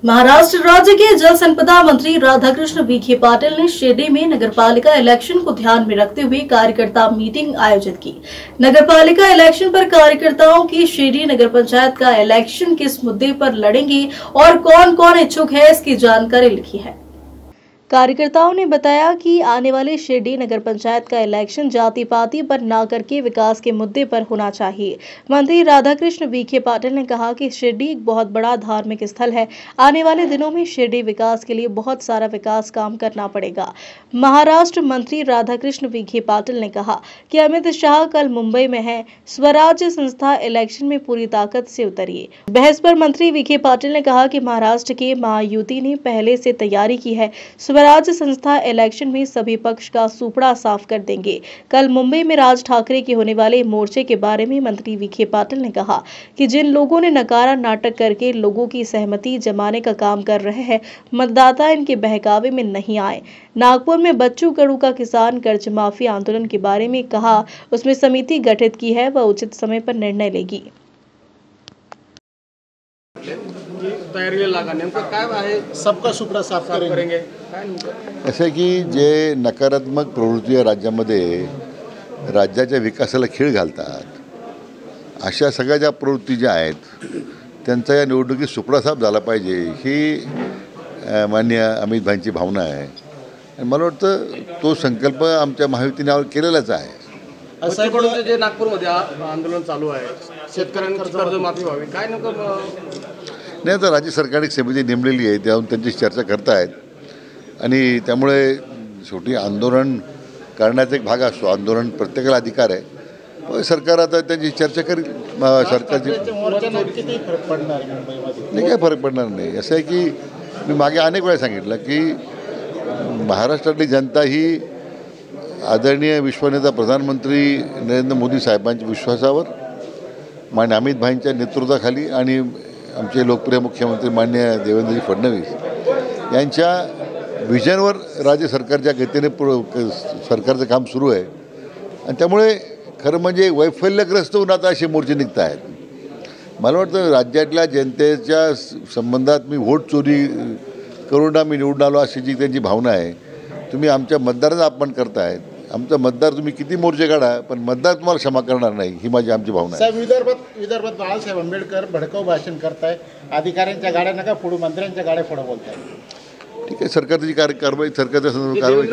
महाराष्ट्र राज्य के जल संपदा मंत्री राधाकृष्ण विखे पाटिल ने शिरडी में नगरपालिका इलेक्शन को ध्यान में रखते हुए कार्यकर्ता मीटिंग आयोजित की। नगरपालिका इलेक्शन पर कार्यकर्ताओं की शिरडी नगर पंचायत का इलेक्शन किस मुद्दे पर लड़ेंगे और कौन कौन इच्छुक है, इसकी जानकारी लिखी है। कार्यकर्ताओं ने बताया कि आने वाले शिरडी नगर पंचायत का इलेक्शन जाति पाति पर न करके विकास के मुद्दे पर होना चाहिए। मंत्री राधाकृष्ण विखे पाटिल ने कहा कि शिरडी एक बहुत बड़ा धार्मिक स्थल है। आने वाले दिनों में शिरडी विकास के लिए बहुत सारा विकास काम करना पड़ेगा। महाराष्ट्र मंत्री राधाकृष्ण विखे पाटिल ने कहा कि अमित शाह कल मुंबई में है, स्वराज संस्था इलेक्शन में पूरी ताकत से उतरिए। बहस पर मंत्री विखे पाटिल ने कहा कि महाराष्ट्र के महायुति ने पहले से तैयारी की है। स्वराज संस्था इलेक्शन में सभी पक्ष का सुपड़ा साफ कर देंगे। कल मुंबई में राज ठाकरे के होने वाले मोर्चे के बारे में मंत्री विखे पाटिल ने कहा कि जिन लोगों ने नकारा नाटक करके लोगों की सहमति जमाने का काम कर रहे हैं, मतदाता इनके बहकावे में नहीं आए। नागपुर में बच्चू कडू का किसान कर्ज माफी आंदोलन के बारे में कहा, उसमें समिति गठित की है, वह उचित समय पर निर्णय लेगी। तयारीला लागा नेमकं काय आहे, सबका सुपड़ा साफ करेंगे। असे की जे नकारात्मक प्रवृत्ती राज्यामध्ये राज्याच्या विकासाला खीळ घालतात, अशा सगळ्या ज्या प्रवृत्ती ज्या आहेत त्यांचा या निवडणुकीत सुपडा साफ झाला पाहिजे ही माननीय अमित भाईंची भावना आहे। आणि मला वाटतं तो संकल्प आमच्या महायुतीने केलेलाच आहे। असं पण जे नागपूरमध्ये आंदोलन चालू आहे, शेतकऱ्यांची कर्जमाफी व्हावी, काय नेमकं नाही तर राज्य सरकारने एक समिती नेमलेली आहे, त्याहून त्यांची चर्चा करतायत आणि त्यामुळे शेवटी आंदोलन करण्याचा एक भाग असतो। आंदोलन प्रत्येकाला अधिकार आहे, सरकार आता त्यांची चर्चा करेल। सरकारची नाही काय फरक पडणार नाही। असं आहे की मी मागे अनेक वेळा सांगितलं की महाराष्ट्रातली जनता ही आदरणीय विश्वनेता प्रधानमंत्री नरेंद्र मोदी साहेबांच्या विश्वासावर, माननीय अमित भाईंच्या नेतृत्वाखाली आणि आमचे लोकप्रिय मुख्यमंत्री माननीय देवेंद्रजी फडणवीस यांच्या विजनवर राज्य सरकारच्या गतीने सरकारचं काम सुरू आहे। आणि त्यामुळे खरं म्हणजे वैफल्यग्रस्त होऊन आता असे मोर्चे निघत आहेत। मला वाटतं राज्यातल्या जनतेच्या संबंधात मी व्होट चोरी करून मी निवडून आलो अशी जी त्यांची भावना आहे, तुम्ही आमच्या मतदाराचा अपमान करतायत। आमचा मतदार तुम्ही किती मोर्चे काढा, पण मतदार तुम्हाला क्षमा करणार नाही, ही माझी आमची भावना आहे। विदर्भात बाळासाहेब आंबेडकर भडकाऊ भाषण करताय, अधिकाऱ्यांच्या गाड्या नका फोडू, मंत्र्यांच्या गाड्या फोडा बोलताय। ठीक आहे, सरकारची कारवाई सरकारच्या कारवाई